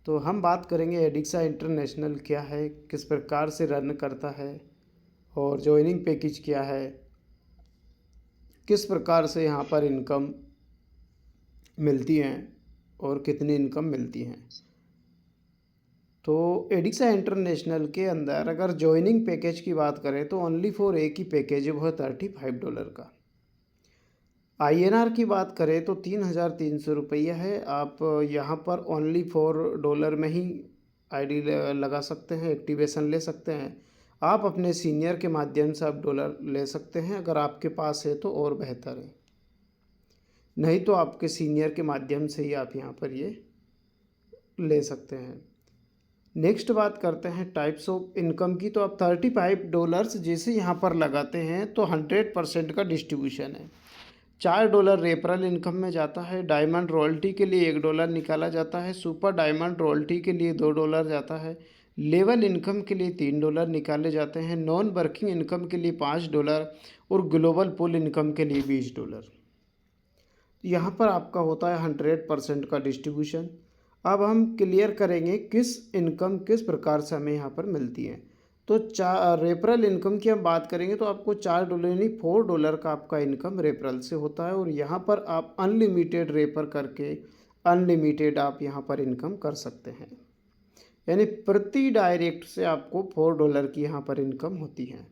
तो हम बात करेंगे एडिक्सा इंटरनेशनल क्या है, किस प्रकार से रन करता है और जॉइनिंग पैकेज क्या है, किस प्रकार से यहाँ पर इनकम मिलती हैं और कितनी इनकम मिलती हैं। तो एडिक्सा इंटरनेशनल के अंदर अगर जॉइनिंग पैकेज की बात करें तो ओनली फॉर एक ही पैकेज है, वो है $35 का। INR की बात करें तो 3,300 रुपया है। आप यहाँ पर ओनली $4 में ही आईडी लगा सकते हैं, एक्टिवेशन ले सकते हैं। आप अपने सीनियर के माध्यम से आप डॉलर ले सकते हैं, अगर आपके पास है तो और बेहतर है, नहीं तो आपके सीनियर के माध्यम से ही आप यहाँ पर ये ले सकते हैं। नेक्स्ट बात करते हैं टाइप्स ऑफ इनकम की। तो आप $35 जैसे यहाँ पर लगाते हैं तो 100% का डिस्ट्रीब्यूशन है। $4 रेफरल इनकम में जाता है। डायमंड रॉयल्टी के लिए $1 निकाला जाता है। सुपर डायमंड रॉयल्टी के लिए $2 जाता है। लेवल इनकम के लिए $3 निकाले जाते हैं। नॉन वर्किंग इनकम के लिए $5 और ग्लोबल पुल इनकम के लिए $20। यहाँ पर आपका होता है 100% का डिस्ट्रीब्यूशन। अब हम क्लियर करेंगे किस इनकम किस प्रकार से हमें यहाँ पर मिलती है। तो रेफरल इनकम की हम बात करेंगे तो आपको $4 यानी $4 का आपका इनकम रेफरल से होता है, और यहाँ पर आप अनलिमिटेड रेफर करके अनलिमिटेड आप यहाँ पर इनकम कर सकते हैं। यानी प्रति डायरेक्ट से आपको $4 की यहाँ पर इनकम होती है।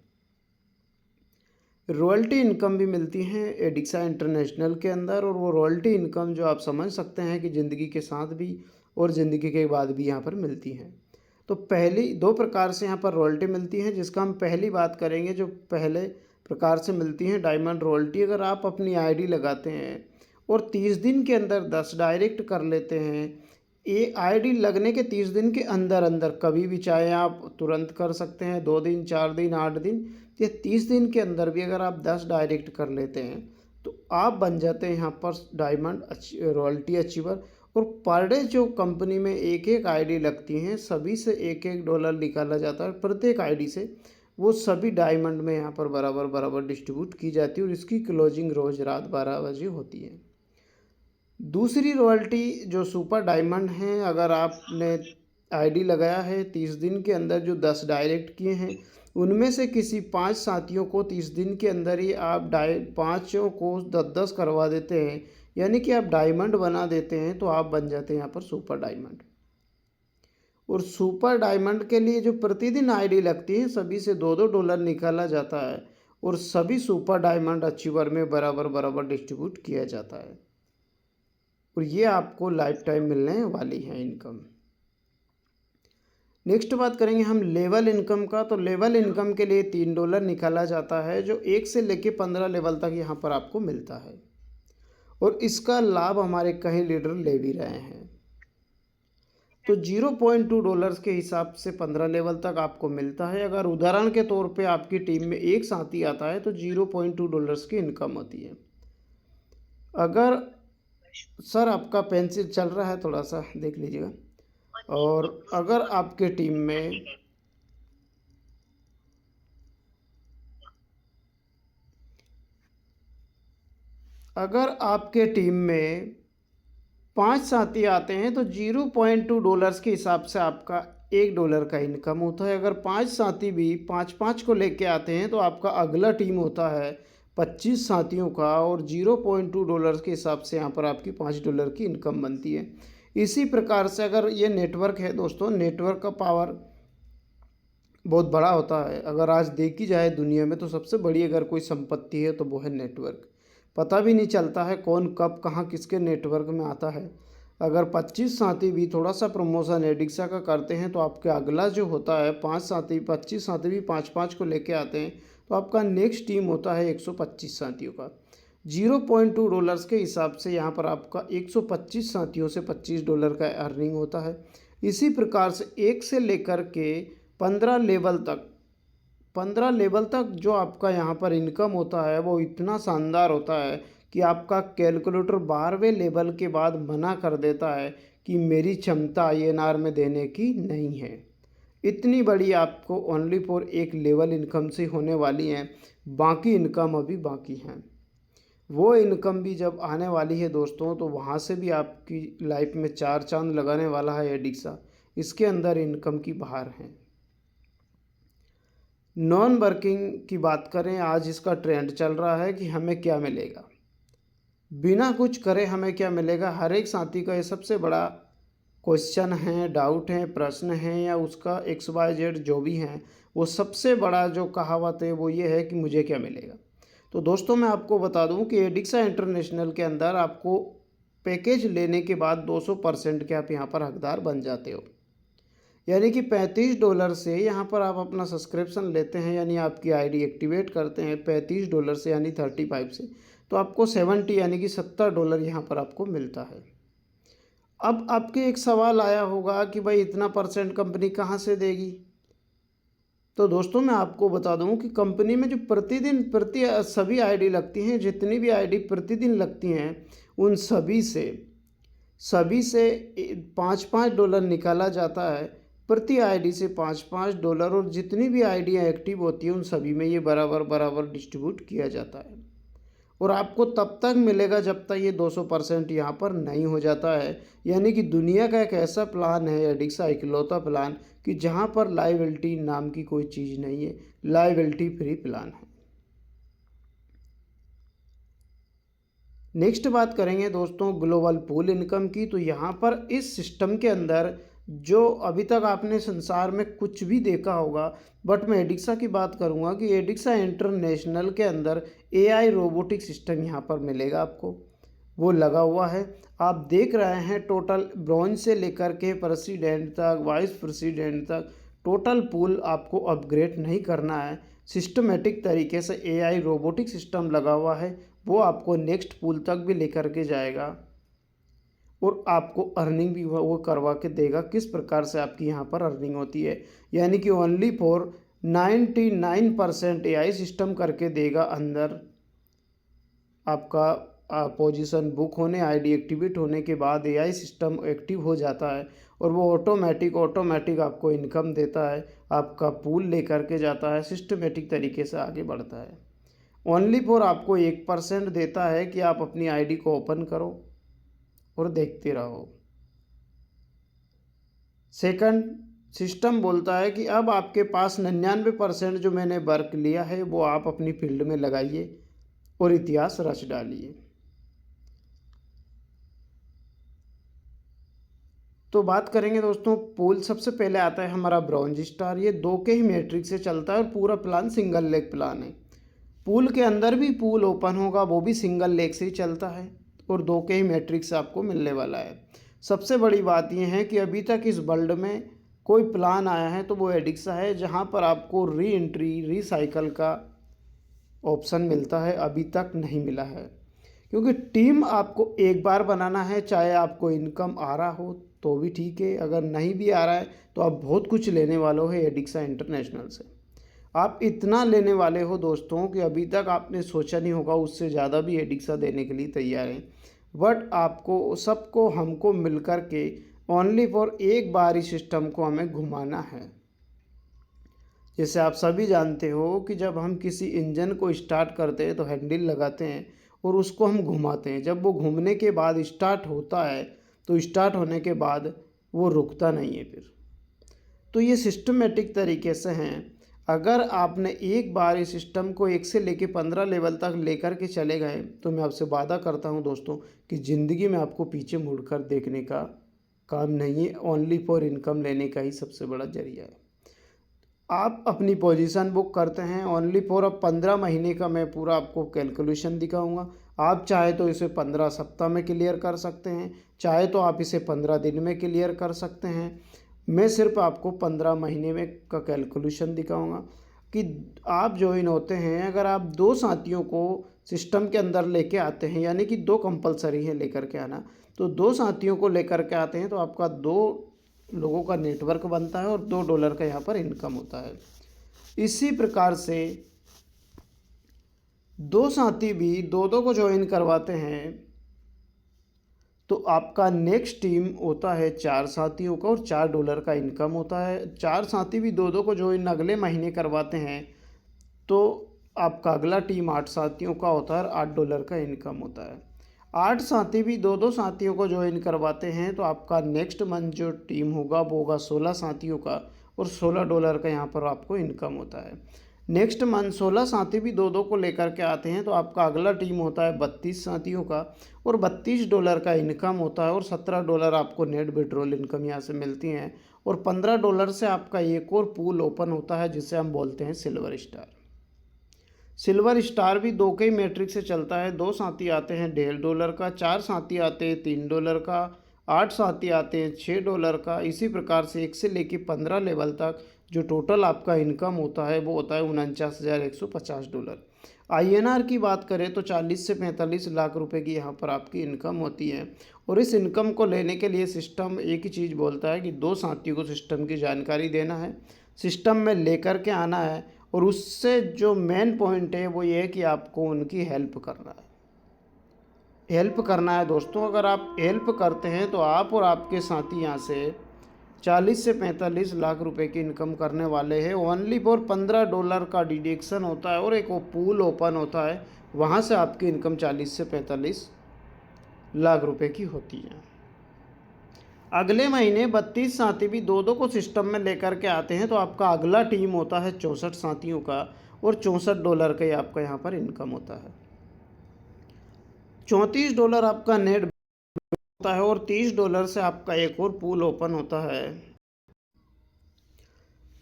रॉयल्टी इनकम भी मिलती हैं एडिक्सा इंटरनेशनल के अंदर, और वो रॉयल्टी इनकम जो आप समझ सकते हैं कि ज़िंदगी के साथ भी और ज़िंदगी के बाद भी यहाँ पर मिलती हैं। तो पहली दो प्रकार से यहाँ पर रॉयल्टी मिलती हैं, जिसका हम पहली बात करेंगे। जो पहले प्रकार से मिलती हैं डायमंड रॉयल्टी। अगर आप अपनी आईडी लगाते हैं और 30 दिन के अंदर 10 डायरेक्ट कर लेते हैं, ये आईडी लगने के 30 दिन के अंदर अंदर कभी भी चाहे आप तुरंत कर सकते हैं, 2 दिन 4 दिन 8 दिन, ये 30 दिन के अंदर भी अगर आप 10 डायरेक्ट कर लेते हैं तो आप बन जाते हैं यहाँ पर डायमंड रॉयल्टी अचीवर। और पर डे जो कंपनी में एक एक आईडी लगती हैं सभी से $1 निकाला जाता है प्रत्येक आईडी से, वो सभी डायमंड में यहाँ पर बराबर बराबर डिस्ट्रीब्यूट की जाती है, और इसकी क्लोजिंग रोज़ रात 12 बजे होती है। दूसरी रॉयल्टी जो सुपर डायमंड है, अगर आपने आईडी लगाया है 30 दिन के अंदर जो 10 डायरेक्ट किए हैं, उनमें से किसी 5 साथियों को 30 दिन के अंदर ही आप पाँचों को 10-10 करवा देते हैं, यानी कि आप डायमंड बना देते हैं, तो आप बन जाते हैं यहाँ पर सुपर डायमंड। और सुपर डायमंड के लिए जो प्रतिदिन आईडी लगती है सभी से $2-2 निकाला जाता है, और सभी सुपर डायमंड अचीवर में बराबर बराबर डिस्ट्रीब्यूट किया जाता है, और ये आपको लाइफ टाइम मिलने वाली है इनकम। नेक्स्ट बात करेंगे हम लेवल इनकम का। तो लेवल इनकम के लिए $3 निकाला जाता है, जो 1 से लेके 15 लेवल तक यहाँ पर आपको मिलता है, और इसका लाभ हमारे कई लीडर ले भी रहे हैं। तो $0.2 के हिसाब से 15 लेवल तक आपको मिलता है। अगर उदाहरण के तौर पे आपकी टीम में एक साथी आता है तो $0.2 की इनकम होती है। अगर सर आपका पेंसिल चल रहा है, थोड़ा सा देख लीजिएगा। और अगर आपके टीम में पाँच साथी आते हैं तो $0.2 के हिसाब से आपका $1 का इनकम होता है। अगर 5 साथी भी 5-5 को लेके आते हैं तो आपका अगला टीम होता है 25 साथियों का, और $0.2 के हिसाब से यहाँ पर आपकी $5 की इनकम बनती है। इसी प्रकार से अगर ये नेटवर्क है दोस्तों, नेटवर्क का पावर बहुत बड़ा होता है। अगर आज देखी जाए दुनिया में तो सबसे बड़ी अगर कोई संपत्ति है तो वो है नेटवर्क। पता भी नहीं चलता है कौन कब कहाँ किसके नेटवर्क में आता है। अगर 25 साथी भी थोड़ा सा प्रमोशन एडिक्सा का करते हैं तो आपके अगला जो होता है 25 साथी भी 5-5 को लेके आते हैं, तो आपका नेक्स्ट टीम होता है 125 साथियों का। $0.2 के हिसाब से यहाँ पर आपका 125 साथियों से $25 का अर्निंग होता है। इसी प्रकार से 1 से लेकर के 15 लेवल तक जो आपका यहाँ पर इनकम होता है वो इतना शानदार होता है कि आपका कैलकुलेटर 12वें लेवल के बाद मना कर देता है कि मेरी क्षमता INR में देने की नहीं है। इतनी बड़ी आपको ओनली फॉर एक लेवल इनकम से होने वाली है, बाकी इनकम अभी बाकी हैं। वो इनकम भी जब आने वाली है दोस्तों, तो वहाँ से भी आपकी लाइफ में चार चांद लगाने वाला है एडिक्सा। इसके अंदर इनकम की बहार है। नॉन वर्किंग की बात करें, आज इसका ट्रेंड चल रहा है कि हमें क्या मिलेगा, बिना कुछ करे हमें क्या मिलेगा। हर एक साथी का ये सबसे बड़ा क्वेश्चन है, डाउट है, प्रश्न है, या उसका XYZ जो भी है, वो सबसे बड़ा जो कहावत है वो ये है कि मुझे क्या मिलेगा। तो दोस्तों मैं आपको बता दूं कि एडिक्सा इंटरनेशनल के अंदर आपको पैकेज लेने के बाद 200% के आप यहाँ पर हकदार बन जाते हो। यानी कि $35 से यहाँ पर आप अपना सब्सक्रिप्शन लेते हैं, यानी आपकी आईडी एक्टिवेट करते हैं $35 से, यानी 35 से, तो आपको 70 यानी कि $70 यहाँ पर आपको मिलता है। अब आपके एक सवाल आया होगा कि भाई इतना परसेंट कंपनी कहाँ से देगी। तो दोस्तों मैं आपको बता दूं कि कंपनी में जो प्रतिदिन सभी आईडी लगती हैं, जितनी भी आईडी प्रतिदिन लगती हैं, उन सभी से $5-5 निकाला जाता है। प्रति आईडी से $5-5, और जितनी भी आईडियाँ एक्टिव होती हैं उन सभी में ये बराबर बराबर डिस्ट्रीब्यूट किया जाता है। और आपको तब तक मिलेगा जब तक ये 200% यहाँ पर नहीं हो जाता है। यानी कि दुनिया का एक ऐसा प्लान है एडिक्सा, इकलौता प्लान, कि जहाँ पर लायबिलिटी नाम की कोई चीज़ नहीं है, लायबिलिटी फ्री प्लान है। नेक्स्ट बात करेंगे दोस्तों ग्लोबल पूल इनकम की। तो यहाँ पर इस सिस्टम के अंदर जो अभी तक आपने संसार में कुछ भी देखा होगा, बट मैं एडिक्सा की बात करूँगा कि एडिक्सा इंटरनेशनल के अंदर AI रोबोटिक सिस्टम यहाँ पर मिलेगा आपको, वो लगा हुआ है। आप देख रहे हैं टोटल ब्रॉन्ज से लेकर के प्रेसिडेंट तक, वाइस प्रेसिडेंट तक, टोटल पूल आपको अपग्रेड नहीं करना है। सिस्टमेटिक तरीके से AI रोबोटिक सिस्टम लगा हुआ है, वो आपको नेक्स्ट पूल तक भी लेकर के जाएगा और आपको अर्निंग भी वो करवा के देगा। किस प्रकार से आपकी यहाँ पर अर्निंग होती है, यानी कि ओनली फॉर 99% AI सिस्टम करके देगा। अंदर आपका पोजीशन बुक होने, आईडी एक्टिवेट होने के बाद AI सिस्टम एक्टिव हो जाता है और वो ऑटोमेटिक आपको इनकम देता है, आपका पूल लेकर के जाता है, सिस्टमेटिक तरीके से आगे बढ़ता है। ओनली फॉर आपको 1% देता है कि आप अपनी आईडी को ओपन करो और देखते रहो। सेकंड, सिस्टम बोलता है कि अब आपके पास 99% जो मैंने वर्क लिया है वो आप अपनी फील्ड में लगाइए और इतिहास रच डालिए। तो बात करेंगे दोस्तों पूल, सबसे पहले आता है हमारा ब्रॉन्ज स्टार। ये 2 के ही मैट्रिक से चलता है और पूरा प्लान सिंगल लेग प्लान है। पूल के अंदर भी पूल ओपन होगा, वो भी सिंगल लेग से ही चलता है और 2 के ही मैट्रिक से आपको मिलने वाला है। सबसे बड़ी बात यह है कि अभी तक इस वर्ल्ड में कोई प्लान आया है तो वो एडिक्सा है, जहाँ पर आपको री एंट्री, रिसाइकल का ऑप्शन मिलता है। अभी तक नहीं मिला है, क्योंकि टीम आपको एक बार बनाना है। चाहे आपको इनकम आ रहा हो तो भी ठीक है, अगर नहीं भी आ रहा है तो आप बहुत कुछ लेने वाले हो एडिक्सा इंटरनेशनल से। आप इतना लेने वाले हो दोस्तों कि अभी तक आपने सोचा नहीं होगा, उससे ज़्यादा भी एडिक्सा देने के लिए तैयार हैं। बट आपको सबको हमको मिलकर के ओनली फॉर एक बार इस सिस्टम को हमें घुमाना है। जैसे आप सभी जानते हो कि जब हम किसी इंजन को स्टार्ट करते हैं तो हैंडल लगाते हैं और उसको हम घुमाते हैं। जब वो घूमने के बाद स्टार्ट होता है तो स्टार्ट होने के बाद वो रुकता नहीं है फिर। तो ये सिस्टमेटिक तरीके से हैं। अगर आपने एक बार इस सिस्टम को 1 से लेकर 15 लेवल तक लेकर के चले गए तो मैं आपसे वादा करता हूं दोस्तों कि ज़िंदगी में आपको पीछे मुड़कर देखने का काम नहीं है। ओनली फॉर इनकम लेने का ही सबसे बड़ा जरिया है। आप अपनी पोजीशन बुक करते हैं ओनली फॉर, अब 15 महीने का मैं पूरा आपको कैलकुलेशन दिखाऊंगा। आप चाहे तो इसे 15 सप्ताह में क्लियर कर सकते हैं, चाहे तो आप इसे 15 दिन में क्लियर कर सकते हैं। मैं सिर्फ आपको 15 महीने में का कैलकुलेशन दिखाऊंगा कि आप ज्वाइन होते हैं। अगर आप 2 साथियों को सिस्टम के अंदर लेके आते हैं, यानी कि 2 कंपलसरी है लेकर के आना, तो 2 साथियों को लेकर के आते हैं तो आपका 2 लोगों का नेटवर्क बनता है और $2 का यहाँ पर इनकम होता है। इसी प्रकार से 2 साथी भी 2-2 को ज्वाइन करवाते हैं तो आपका नेक्स्ट टीम होता है 4 साथियों का और $4 का इनकम होता है। 4 साथी भी 2-2 को ज्वाइन अगले महीने करवाते हैं तो आपका अगला टीम 8 साथियों का होता है और $8 का इनकम होता है। 8 साथी भी दो दो साथियों को ज्वाइन करवाते हैं तो आपका नेक्स्ट मंथ जो टीम होगा वो होगा 16 साथियों का और $16 का यहाँ पर आपको इनकम होता है। नेक्स्ट मंथ 16 साथी भी दो दो को लेकर के आते हैं तो आपका अगला टीम होता है 32 साथियों का और $32 का इनकम होता है और $17 आपको नेट विड्रॉल इनकम यहाँ से मिलती हैं और $15 से आपका एक और पूल ओपन होता है जिसे हम बोलते हैं सिल्वर स्टार। सिल्वर स्टार भी दो के ही मैट्रिक से चलता है। 2 साथी आते हैं $1.5 का, 4 साथी आते हैं $3 का, 8 साथी आते हैं $6 का। इसी प्रकार से 1 से लेकर 15 लेवल तक जो टोटल आपका इनकम होता है वो होता है $49,150। INR की बात करें तो 40 से 45 लाख रुपए की यहाँ पर आपकी इनकम होती है और इस इनकम को लेने के लिए सिस्टम एक ही चीज़ बोलता है कि 2 साथियों को सिस्टम की जानकारी देना है, सिस्टम में लेकर के आना है और उससे जो मेन पॉइंट है वो ये है कि आपको उनकी हेल्प करना है। हेल्प करना है दोस्तों, अगर आप हेल्प करते हैं तो आप और आपके साथी यहाँ से 40 से 45 लाख रुपए की इनकम करने वाले हैं। ओनली फॉर $15 का डिडक्शन होता है और एक वो पूल ओपन होता है, वहाँ से आपकी इनकम 40 से 45 लाख रुपए की होती है। अगले महीने 32 साथी भी दो दो को सिस्टम में लेकर के आते हैं तो आपका अगला टीम होता है 64 साथियों का और $64 का ही आपका यहाँ पर इनकम होता है। $34 आपका नेट होता है और $30 से आपका एक और पूल ओपन होता है।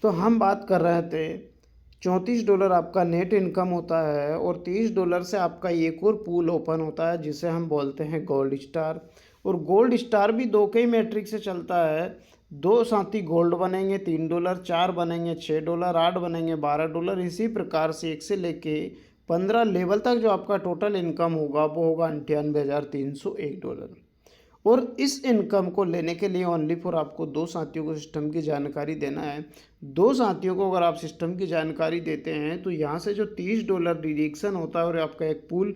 तो हम बात कर रहे थे $34 आपका नेट इनकम होता है और $30 से आपका एक और पूल ओपन होता है जिसे हम बोलते हैं गोल्ड स्टार। और गोल्ड स्टार भी दो के ही मैट्रिक से चलता है। 2 साथी गोल्ड बनेंगे $3, 4 बनेंगे $6, 8 बनेंगे $12। इसी प्रकार से 1 से लेके 15 लेवल तक जो आपका टोटल इनकम होगा वो होगा $98,301। और इस इनकम को लेने के लिए ओनली फॉर आपको 2 साथियों को सिस्टम की जानकारी देना है। 2 साथियों को अगर आप सिस्टम की जानकारी देते हैं तो यहाँ से जो $30 डिडक्शन होता है और आपका एक पूल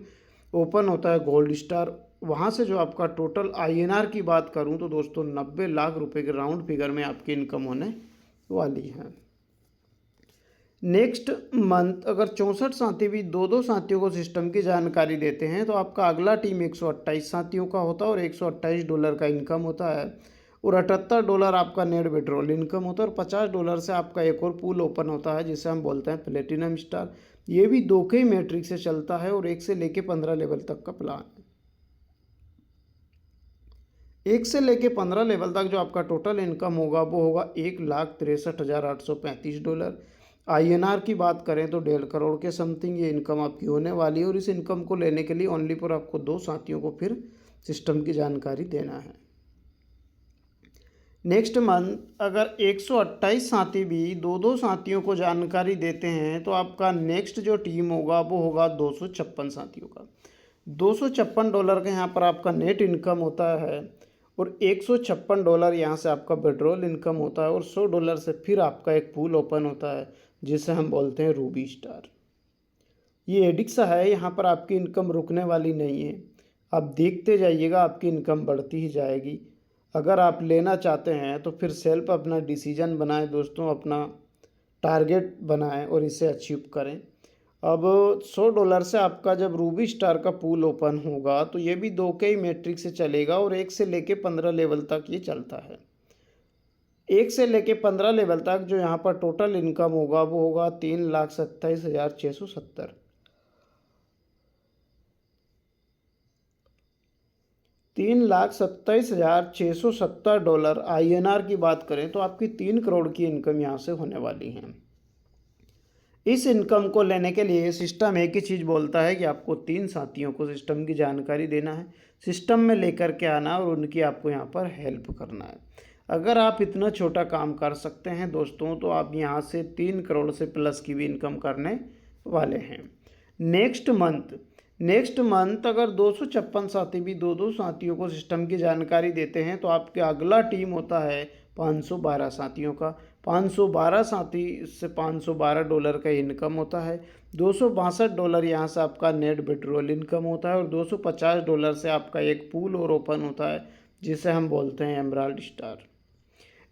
ओपन होता है गोल्ड स्टार, वहाँ से जो आपका टोटल INR की बात करूँ तो दोस्तों 90 लाख रुपए के राउंड फिगर में आपकी इनकम होने वाली है। नेक्स्ट मंथ अगर 64 साथी भी दो दो साथियों को सिस्टम की जानकारी देते हैं तो आपका अगला टीम 128 साथियों का होता है और $128 का इनकम होता है और $78 आपका नेट विड्रॉल इनकम होता है और $50 से आपका एक और पूल ओपन होता है जिसे हम बोलते हैं प्लेटिनम स्टार। ये भी दो के ही मैट्रिक से चलता है और 1 से लेके 15 लेवल तक का प्लान है। 1 से लेके 15 लेवल तक जो आपका टोटल इनकम होगा वो होगा $1,63,835। INR की बात करें तो 1.5 करोड़ के समथिंग ये इनकम आपकी होने वाली है और इस इनकम को लेने के लिए ओनली फॉर आपको 2 साथियों को फिर सिस्टम की जानकारी देना है। नेक्स्ट मंथ अगर 128 साथी भी दो दो साथियों को जानकारी देते हैं तो आपका नेक्स्ट जो टीम होगा वो होगा 256 साथियों का। $256 का यहाँ पर आपका नेट इनकम होता है और $156 यहाँ से आपका विड्रॉल इनकम होता है और $100 से फिर आपका एक पूल ओपन होता है जिसे हम बोलते हैं रूबी स्टार। ये एडिक्सा है, यहाँ पर आपकी इनकम रुकने वाली नहीं है। आप देखते जाइएगा, आपकी इनकम बढ़ती ही जाएगी। अगर आप लेना चाहते हैं तो फिर सेल्फ अपना डिसीजन बनाएं दोस्तों, अपना टारगेट बनाएं और इसे अचीव करें। अब $100 से आपका जब रूबी स्टार का पूल ओपन होगा तो ये भी 2 के ही मैट्रिक से चलेगा और 1 से लेके 15 लेवल तक ये चलता है। 1 से लेके 15 लेवल तक जो यहाँ पर टोटल इनकम होगा वो होगा 3,27,670। $3,27,670 INR की बात करें तो आपकी 3 करोड़ की इनकम यहाँ से होने वाली है। इस इनकम को लेने के लिए सिस्टम एक ही चीज़ बोलता है कि आपको 3 साथियों को सिस्टम की जानकारी देना है, सिस्टम में लेकर के आना और उनकी आपको यहाँ पर हेल्प करना है। अगर आप इतना छोटा काम कर सकते हैं दोस्तों तो आप यहाँ से 3 करोड़ से प्लस की भी इनकम करने वाले हैं। नेक्स्ट मंथ अगर 256 साथी भी दो दो साथियों को सिस्टम की जानकारी देते हैं तो आपके अगला टीम होता है 512 साथियों का। 512 साथी से $512 का इनकम होता है। $262 यहाँ से आपका नेट विड्रॉल इनकम होता है और $250 से आपका एक पूल और ओपन होता है जिसे हम बोलते हैं एमराल्ड स्टार।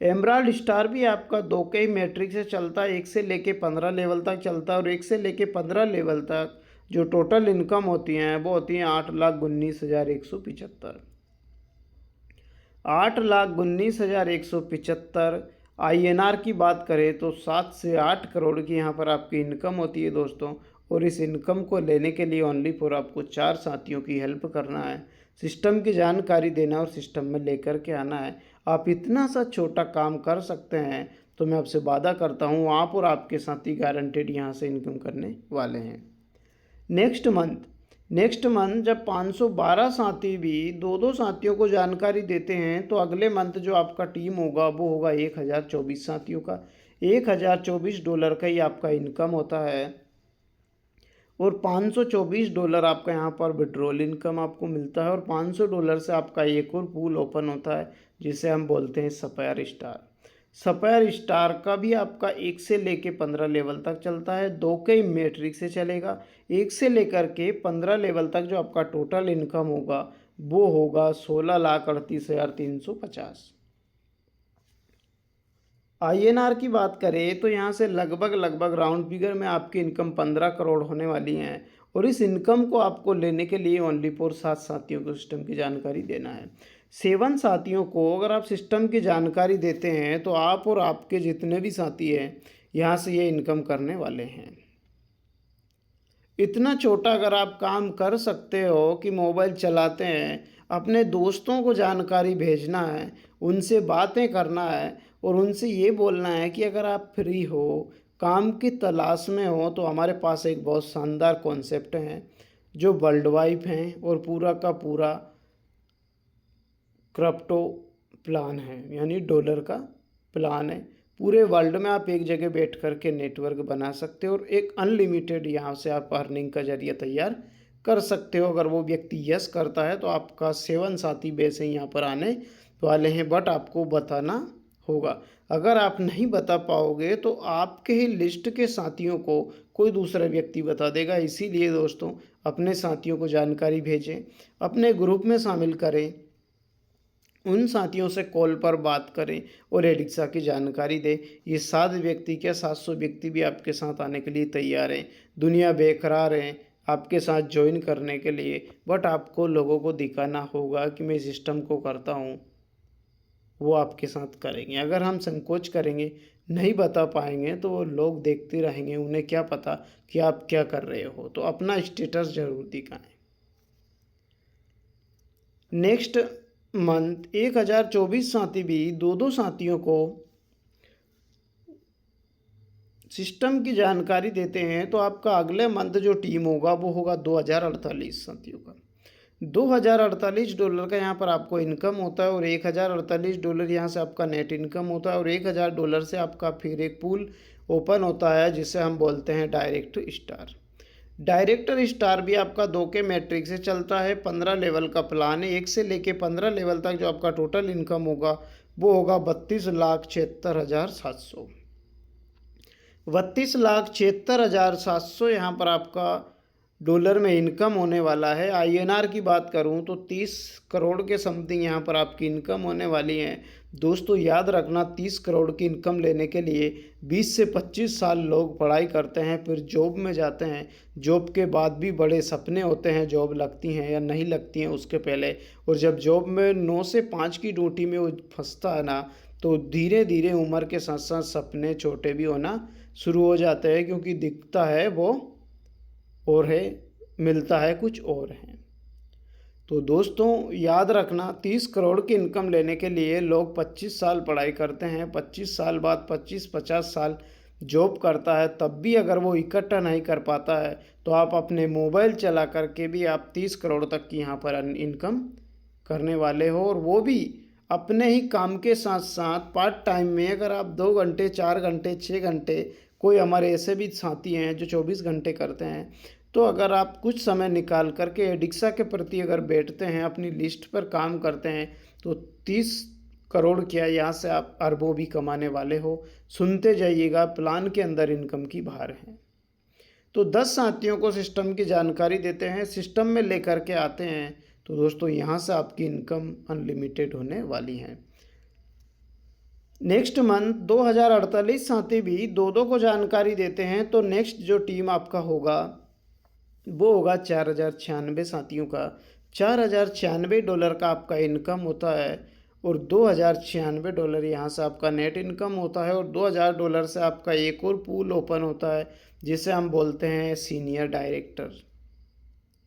एमराल्ड स्टार भी आपका 2 के ही मैट्रिक से चलता है, 1 से लेके 15 लेवल तक चलता है और 1 से लेके 15 लेवल तक जो टोटल इनकम होती हैं वो होती हैं 8,19,175। 8,19,175 INR की बात करें तो 7 से 8 करोड़ की यहाँ पर आपकी इनकम होती है दोस्तों। और इस इनकम को लेने के लिए ओनली फॉर आपको 4 साथियों की हेल्प करना है, सिस्टम की जानकारी देना और सिस्टम में लेकर के आना है। आप इतना सा छोटा काम कर सकते हैं तो मैं आपसे वादा करता हूँ आप और आपके साथी गारंटेड यहाँ से इनकम करने वाले हैं। नेक्स्ट मंथ जब 512 साथी भी दो दो साथियों को जानकारी देते हैं तो अगले मंथ जो आपका टीम होगा वो होगा 1024 साथियों का। $1024 का ही आपका इनकम होता है और $524 आपका यहाँ पर विड्रॉल इनकम आपको मिलता है और $500 से आपका एक और पूल ओपन होता है जिसे हम बोलते हैं सफायर स्टार। सफायर स्टार का भी आपका 1 से लेके 15 लेवल तक चलता है, 2 के मैट्रिक से चलेगा। 1 से लेकर के 15 लेवल तक जो आपका टोटल इनकम होगा वो होगा 16,38,350। INR की बात करें तो यहाँ से लगभग राउंड फिगर में आपकी इनकम 15 करोड़ होने वाली है और इस इनकम को आपको लेने के लिए ओनली फॉर 7 साथियों को सिस्टम की जानकारी देना है। 7 साथियों को अगर आप सिस्टम की जानकारी देते हैं तो आप और आपके जितने भी साथी हैं यहाँ से ये इनकम करने वाले हैं। इतना छोटा अगर आप काम कर सकते हो कि मोबाइल चलाते हैं, अपने दोस्तों को जानकारी भेजना है, उनसे बातें करना है और उनसे ये बोलना है कि अगर आप फ्री हो, काम की तलाश में हो तो हमारे पास एक बहुत शानदार कॉन्सेप्ट है जो वर्ल्ड वाइड है और पूरा का पूरा क्रिप्टो प्लान है, यानी डॉलर का प्लान है। पूरे वर्ल्ड में आप एक जगह बैठ कर के नेटवर्क बना सकते हो और एक अनलिमिटेड यहाँ से आप अर्निंग का जरिया तैयार कर सकते हो। अगर वो व्यक्ति यस करता है तो आपका 7 साथी वैसे यहाँ पर आने वाले हैं, बट आपको बताना होगा। अगर आप नहीं बता पाओगे तो आपके ही लिस्ट के साथियों को कोई दूसरा व्यक्ति बता देगा। इसीलिए दोस्तों अपने साथियों को जानकारी भेजें, अपने ग्रुप में शामिल करें, उन साथियों से कॉल पर बात करें और एडिक्सा की जानकारी दें। ये 7 व्यक्ति क्या 700 व्यक्ति भी आपके साथ आने के लिए तैयार हैं। दुनिया बेकरार है आपके साथ ज्वाइन करने के लिए, बट आपको लोगों को दिखाना होगा कि मैं सिस्टम को करता हूँ, वो आपके साथ करेंगे। अगर हम संकोच करेंगे, नहीं बता पाएंगे तो वो लोग देखते रहेंगे, उन्हें क्या पता कि आप क्या कर रहे हो। तो अपना स्टेटस जरूर दिखाएं। नेक्स्ट मंथ 1024 साथी भी दो साथियों को सिस्टम की जानकारी देते हैं तो आपका अगले मंथ जो टीम होगा वो होगा 2048 साथियों का। $2048 का यहाँ पर आपको इनकम होता है और $1048 यहाँ से आपका नेट इनकम होता है और $1000 से आपका फिर एक पूल ओपन होता है जिसे हम बोलते हैं डायरेक्ट स्टार। डायरेक्टर स्टार भी आपका 2 के मैट्रिक से चलता है, 15 लेवल का प्लान है। 1 से लेके 15 लेवल तक जो आपका टोटल इनकम होगा वो होगा 32,76,700। 32,76,700 यहाँ पर आपका डॉलर में इनकम होने वाला है। INR की बात करूँ तो 30 करोड़ के समथिंग यहाँ पर आपकी इनकम होने वाली है। दोस्तों याद रखना 30 करोड़ की इनकम लेने के लिए 20 से 25 साल लोग पढ़ाई करते हैं, फिर जॉब में जाते हैं। जॉब के बाद भी बड़े सपने होते हैं, जॉब लगती हैं या नहीं लगती हैं उसके पहले। और जब जॉब में 9 से 5 की ड्यूटी में वो फंसता है ना, तो धीरे धीरे उम्र के साथ साथ सपने छोटे भी होना शुरू हो जाते हैं, क्योंकि दिखता है वो और है, मिलता है कुछ और है। तो दोस्तों याद रखना 30 करोड़ की इनकम लेने के लिए लोग 25 साल पढ़ाई करते हैं, 25 साल बाद 25-50 साल जॉब करता है, तब भी अगर वो इकट्ठा नहीं कर पाता है तो आप अपने मोबाइल चला करके भी आप 30 करोड़ तक की यहाँ पर इनकम करने वाले हो। और वो भी अपने ही काम के साथ साथ पार्ट टाइम में। अगर आप 2 घंटे 4 घंटे 6 घंटे, कोई हमारे ऐसे भी साथी हैं जो 24 घंटे करते हैं, तो अगर आप कुछ समय निकाल करके एडिक्सा के प्रति अगर बैठते हैं, अपनी लिस्ट पर काम करते हैं, तो 30 करोड़ क्या यहाँ से आप अरबों भी कमाने वाले हो। सुनते जाइएगा, प्लान के अंदर इनकम की बाहर है। तो 10 साथियों को सिस्टम की जानकारी देते हैं, सिस्टम में लेकर के आते हैं, तो दोस्तों यहाँ से आपकी इनकम अनलिमिटेड होने वाली है। नेक्स्ट मंथ 2048 साथी भी दो दो को जानकारी देते हैं। तो नेक्स्ट जो टीम आपका होगा वो होगा 4096 साथियों का। $4096 का आपका इनकम होता है और $2096 यहाँ से आपका नेट इनकम होता है। और $2000 से आपका एक और पूल ओपन होता है जिसे हम बोलते हैं सीनियर डायरेक्टर।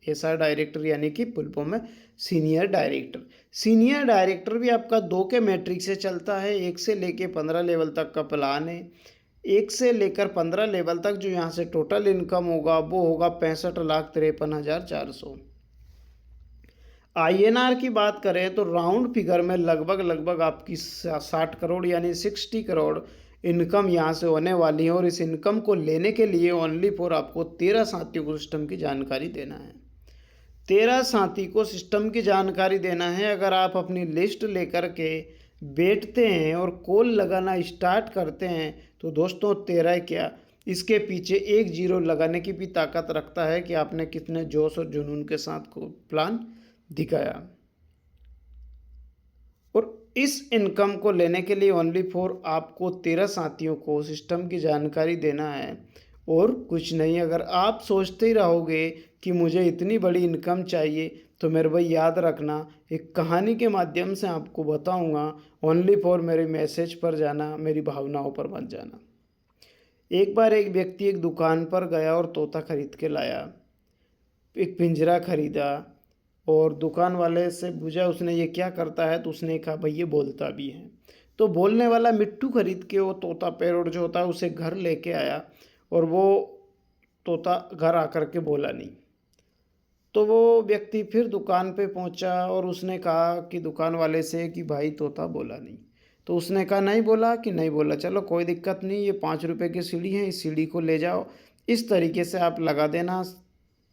एसआर डायरेक्टर यानी कि फुल फॉर्म में सीनियर डायरेक्टर। सीनियर डायरेक्टर भी आपका 2 के मैट्रिक से चलता है। 1 से लेके 15 लेवल तक का प्लान है। 1 से लेकर 15 लेवल तक जो यहाँ से टोटल इनकम होगा वो होगा 65,53,400। आईएनआर की बात करें तो राउंड फिगर में लगभग आपकी 60 करोड़ यानी 60 करोड़ इनकम यहाँ से होने वाली है। और इस इनकम को लेने के लिए ओनली फॉर आपको 13 साथियों को सिस्टम की जानकारी देना है। 13 साथी को सिस्टम की जानकारी देना है। अगर आप अपनी लिस्ट लेकर के बैठते हैं और कॉल लगाना स्टार्ट करते हैं तो दोस्तों 13 क्या, इसके पीछे 1 0 लगाने की भी ताकत रखता है कि आपने कितने जोश और जुनून के साथ को प्लान दिखाया। और इस इनकम को लेने के लिए ओनली फॉर आपको 13 साथियों को सिस्टम की जानकारी देना है और कुछ नहीं। अगर आप सोचते ही रहोगे कि मुझे इतनी बड़ी इनकम चाहिए तो मेरे भाई याद रखना, एक कहानी के माध्यम से आपको बताऊंगा। ओनली फॉर मेरे मैसेज पर जाना, मेरी भावनाओं पर मत जाना। एक बार एक व्यक्ति एक दुकान पर गया और तोता खरीद के लाया। एक पिंजरा खरीदा और दुकान वाले से पूछा उसने ये क्या करता है, तो उसने कहा भाई ये बोलता भी है। तो बोलने वाला मिट्टू खरीद के वो तोता पैरोट जो होता है उसे घर लेके आया और वो तोता घर आकर के बोला नहीं। तो वो व्यक्ति फिर दुकान पे पहुंचा और उसने कहा कि दुकान वाले से कि भाई तोता बोला नहीं। तो उसने कहा नहीं बोला कि नहीं बोला, चलो कोई दिक्कत नहीं, ये 5 रुपये की सीढ़ी है, इस सीढ़ी को ले जाओ, इस तरीके से आप लगा देना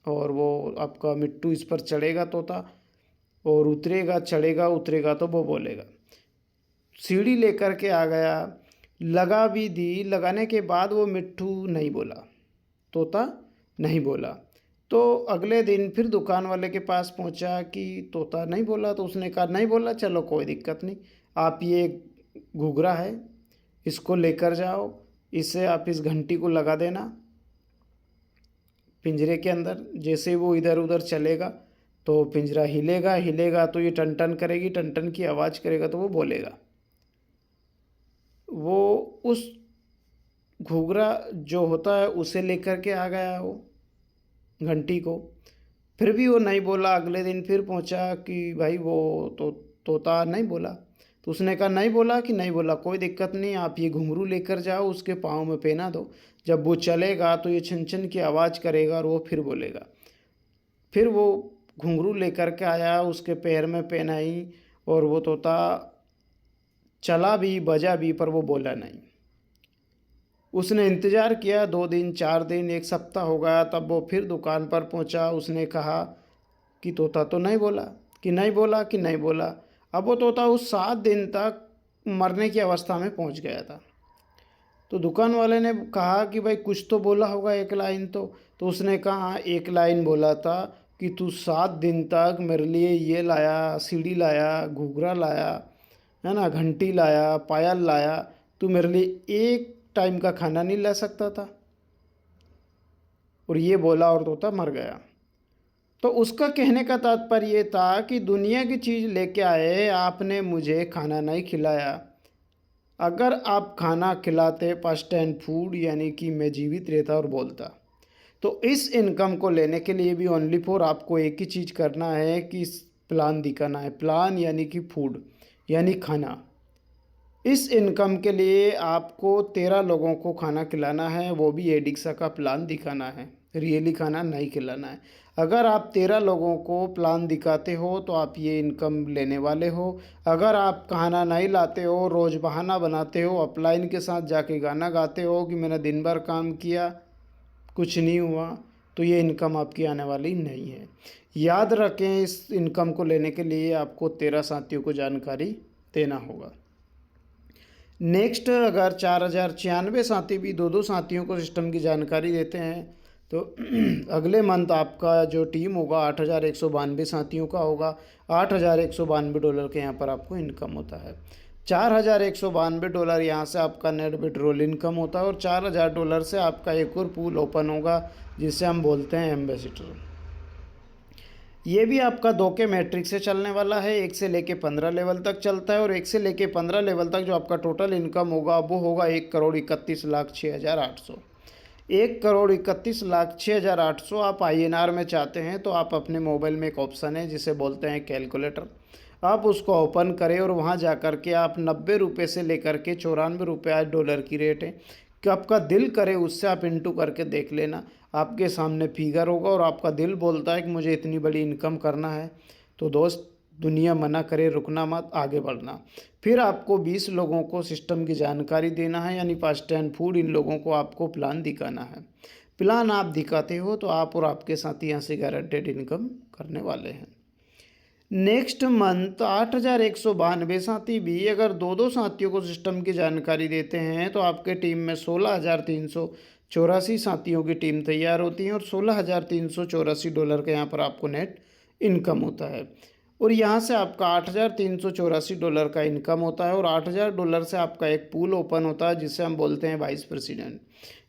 और वो आपका मिट्टू इस पर चढ़ेगा तोता और उतरेगा, चढ़ेगा उतरेगा तो वो बोलेगा। सीढ़ी लेकर के आ गया, लगा भी दी। लगाने के बाद वो मिट्टू नहीं बोला, तोता नहीं बोला। तो अगले दिन फिर दुकान वाले के पास पहुंचा कि तोता नहीं बोला। तो उसने कहा नहीं बोला, चलो कोई दिक्कत नहीं, आप ये घूघरा है इसको लेकर जाओ, इससे आप इस घंटी को लगा देना पिंजरे के अंदर। जैसे वो इधर उधर चलेगा तो पिंजरा हिलेगा, हिलेगा तो ये टन टन करेगी, टन टन की आवाज़ करेगा तो वो बोलेगा। वो उस घूघरा जो होता है उसे लेकर के आ गया वो घंटी को, फिर भी वो नहीं बोला। अगले दिन फिर पहुंचा कि भाई वो तोता नहीं बोला। तो उसने कहा नहीं बोला कि नहीं बोला, कोई दिक्कत नहीं, आप ये घुंघरू लेकर जाओ, उसके पाँव में पहना दो, जब वो चलेगा तो ये छन छन की आवाज़ करेगा और वो फिर बोलेगा। फिर वो घुंघरू लेकर के आया, उसके पैर में पहनाई और वो तोता चला भी, बजा भी, पर वो बोला नहीं। उसने इंतज़ार किया 2 दिन, 4 दिन, 1 सप्ताह हो गया। तब वो फिर दुकान पर पहुंचा। उसने कहा कि तोता तो नहीं बोला कि नहीं बोला कि नहीं बोला। अब वो तोता उस 7 दिन तक मरने की अवस्था में पहुंच गया था। तो दुकान वाले ने कहा कि भाई कुछ तो बोला होगा, एक लाइन तो उसने कहा एक लाइन बोला था कि तू 7 दिन तक मेरे लिए ये लाया, सीढ़ी लाया, घूघरा लाया, है ना, घंटी लाया, पायल लाया, तू मेरे लिए एक टाइम का खाना नहीं ला सकता था। और ये बोला और तोता मर गया। तो उसका कहने का तात्पर्य ये था कि दुनिया की चीज़ लेके आए, आपने मुझे खाना नहीं खिलाया। अगर आप खाना खिलाते, पास्ट एंड फूड, यानी कि मैं जीवित रहता और बोलता। तो इस इनकम को लेने के लिए भी ओनली फॉर आपको एक ही चीज़ करना है कि प्लान दिखाना है। प्लान यानी कि फूड यानी खाना। इस इनकम के लिए आपको 13 लोगों को खाना खिलाना है, वो भी एडिक्सा का प्लान दिखाना है, रियली खाना नहीं खिलाना है। अगर आप 13 लोगों को प्लान दिखाते हो तो आप ये इनकम लेने वाले हो। अगर आप खाना नहीं लाते हो, रोज़ बहाना बनाते हो, अपलाइन के साथ जाके गाना गाते हो कि मैंने दिन भर काम किया कुछ नहीं हुआ, तो ये इनकम आपकी आने वाली नहीं है। याद रखें, इस इनकम को लेने के लिए आपको 13 साथियों को जानकारी देना होगा। नेक्स्ट, अगर 4096 साथी भी दो दो साथियों को सिस्टम की जानकारी देते हैं तो अगले मंथ आपका जो टीम होगा 8192 साथियों का होगा। $8192 के यहाँ पर आपको इनकम होता है। $4,192 यहाँ से आपका नेट विड्रॉल इनकम होता है और $4,000 से आपका एक और पूल ओपन होगा जिसे हम बोलते हैं एम्बेसडर। ये भी आपका 2 के मैट्रिक से चलने वाला है। 1 से लेके 15 लेवल तक चलता है और 1 से लेके 15 लेवल तक जो आपका टोटल इनकम होगा वो होगा 1,31,06,800। 1,31,06,800 आप INR में चाहते हैं तो आप अपने मोबाइल में एक ऑप्शन है जिसे बोलते हैं कैलकुलेटर, आप उसको ओपन करें और वहाँ जा कर के आप 90 रुपये से लेकर के 94 रुपये आज डॉलर की रेट है कि आपका दिल करे उससे आप इंटू करके देख लेना। आपके सामने फिगर होगा और आपका दिल बोलता है कि मुझे इतनी बड़ी इनकम करना है तो दोस्त दुनिया मना करे रुकना मत, आगे बढ़ना। फिर आपको 20 लोगों को सिस्टम की जानकारी देना है, यानी फास्ट एंड फूड इन लोगों को आपको प्लान दिखाना है। प्लान आप दिखाते हो तो आप और आपके साथी यहाँ से गारंटेड इनकम करने वाले हैं। नेक्स्ट मंथ 8,192 साथी भी अगर 2 साथियों को सिस्टम की जानकारी देते हैं तो आपके टीम में 16,384 साथियों की टीम तैयार होती है और $16,384 का यहाँ पर आपको नेट इनकम होता है। और यहाँ से आपका $8,384 का इनकम होता है और $8,000 से आपका एक पूल ओपन होता है जिसे हम बोलते हैं वाइस प्रेसिडेंट।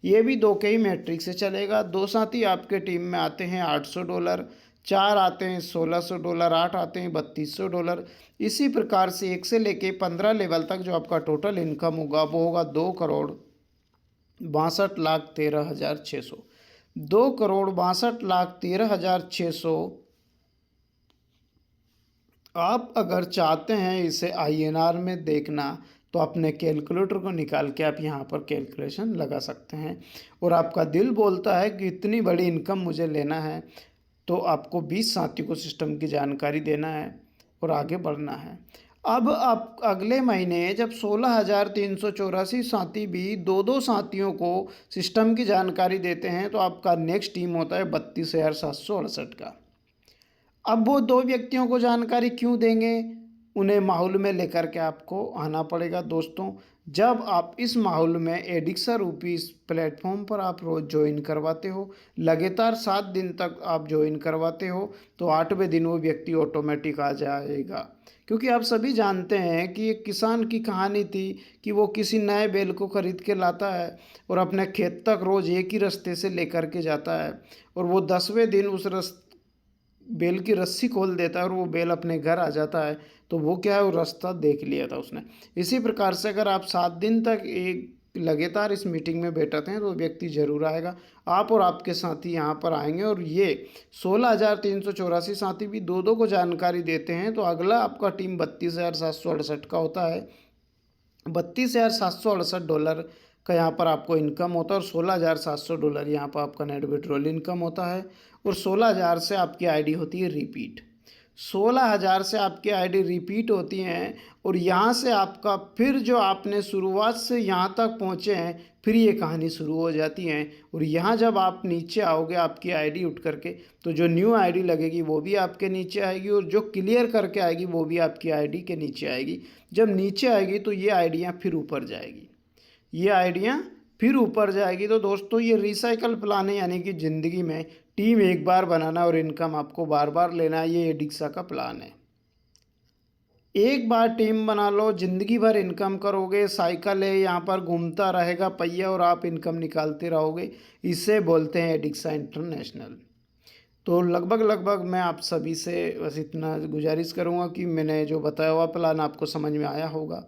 ये भी 2 के ही मैट्रिक से चलेगा। 2 साथी आपके टीम में आते हैं $800, 4 आते हैं $1,600, 8 आते हैं $3,200। इसी प्रकार से 1 से लेके 15 लेवल तक जो आपका टोटल इनकम होगा वो होगा 2,62,13,600। 2,62,13,600 आप अगर चाहते हैं इसे INR में देखना तो अपने कैलकुलेटर को निकाल के आप यहाँ पर कैलकुलेशन लगा सकते हैं। और आपका दिल बोलता है कि इतनी बड़ी इनकम मुझे लेना है तो आपको 20 साथियों को सिस्टम की जानकारी देना है और आगे बढ़ना है। अब आप अगले महीने जब 16,384 साथी भी 2 साथियों को सिस्टम की जानकारी देते हैं तो आपका नेक्स्ट टीम होता है 32,768 का। अब वो 2 व्यक्तियों को जानकारी क्यों देंगे, उन्हें माहौल में लेकर के आपको आना पड़ेगा दोस्तों। जब आप इस माहौल में एडिक्सा रूपी इस प्लेटफॉर्म पर आप रोज़ ज्वाइन करवाते हो, लगातार 7 दिन तक आप ज्वाइन करवाते हो तो 8वें दिन वो व्यक्ति ऑटोमेटिक आ जाएगा। क्योंकि आप सभी जानते हैं कि एक किसान की कहानी थी कि वो किसी नए बैल को ख़रीद के लाता है और अपने खेत तक रोज़ एक ही रास्ते से लेकर के जाता है और वो 10वें दिन उस बैल की रस्सी खोल देता है और वो बैल अपने घर आ जाता है। तो वो क्या है, वो रास्ता देख लिया था उसने। इसी प्रकार से अगर आप 7 दिन तक एक लगातार इस मीटिंग में बैठते हैं तो व्यक्ति ज़रूर आएगा। आप और आपके साथी यहाँ पर आएंगे और ये 16,384 साथी भी 2 को जानकारी देते हैं तो अगला आपका टीम 32,768 का होता है। $32,768 का यहाँ पर आपको इनकम होता है और $16,700 यहाँ पर आपका नेट विड्रॉल इनकम होता है। और 16,000 से आपकी आईडी होती है रिपीट। 16,000 से आपकी आईडी रिपीट होती हैं और यहाँ से आपका फिर जो आपने शुरुआत से यहाँ तक पहुँचे हैं फिर ये कहानी शुरू हो जाती है। और यहाँ जब आप नीचे आओगे आपकी आईडी उठ करके तो जो न्यू आईडी लगेगी वो भी आपके नीचे आएगी और जो क्लियर करके आएगी वो भी आपकी आईडी के नीचे आएगी। जब नीचे आएगी तो ये आईडियाँ फिर ऊपर जाएगी, ये आईडियाँ फिर ऊपर जाएगी। तो दोस्तों ये रिसाइकल प्लान है, यानी कि ज़िंदगी में टीम एक बार बनाना और इनकम आपको बार बार लेना, ये एडिक्सा का प्लान है। एक बार टीम बना लो, ज़िंदगी भर इनकम करोगे। साइकिल है, यहाँ पर घूमता रहेगा पहिया और आप इनकम निकालते रहोगे। इसे बोलते हैं एडिक्सा इंटरनेशनल। तो लगभग मैं आप सभी से बस इतना गुजारिश करूँगा कि मैंने जो बताया हुआ प्लान आपको समझ में आया होगा।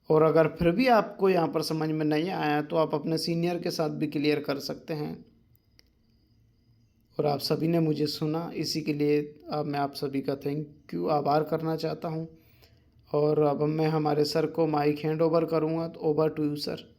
और अगर फिर भी आपको यहाँ पर समझ में नहीं आया तो आप अपने सीनियर के साथ भी क्लियर कर सकते हैं। और आप सभी ने मुझे सुना, इसी के लिए अब मैं आप सभी का थैंक यू आभार करना चाहता हूँ। और अब मैं हमारे सर को माइक हैंड ओवर करूँगा, तो ओवर टू यू सर।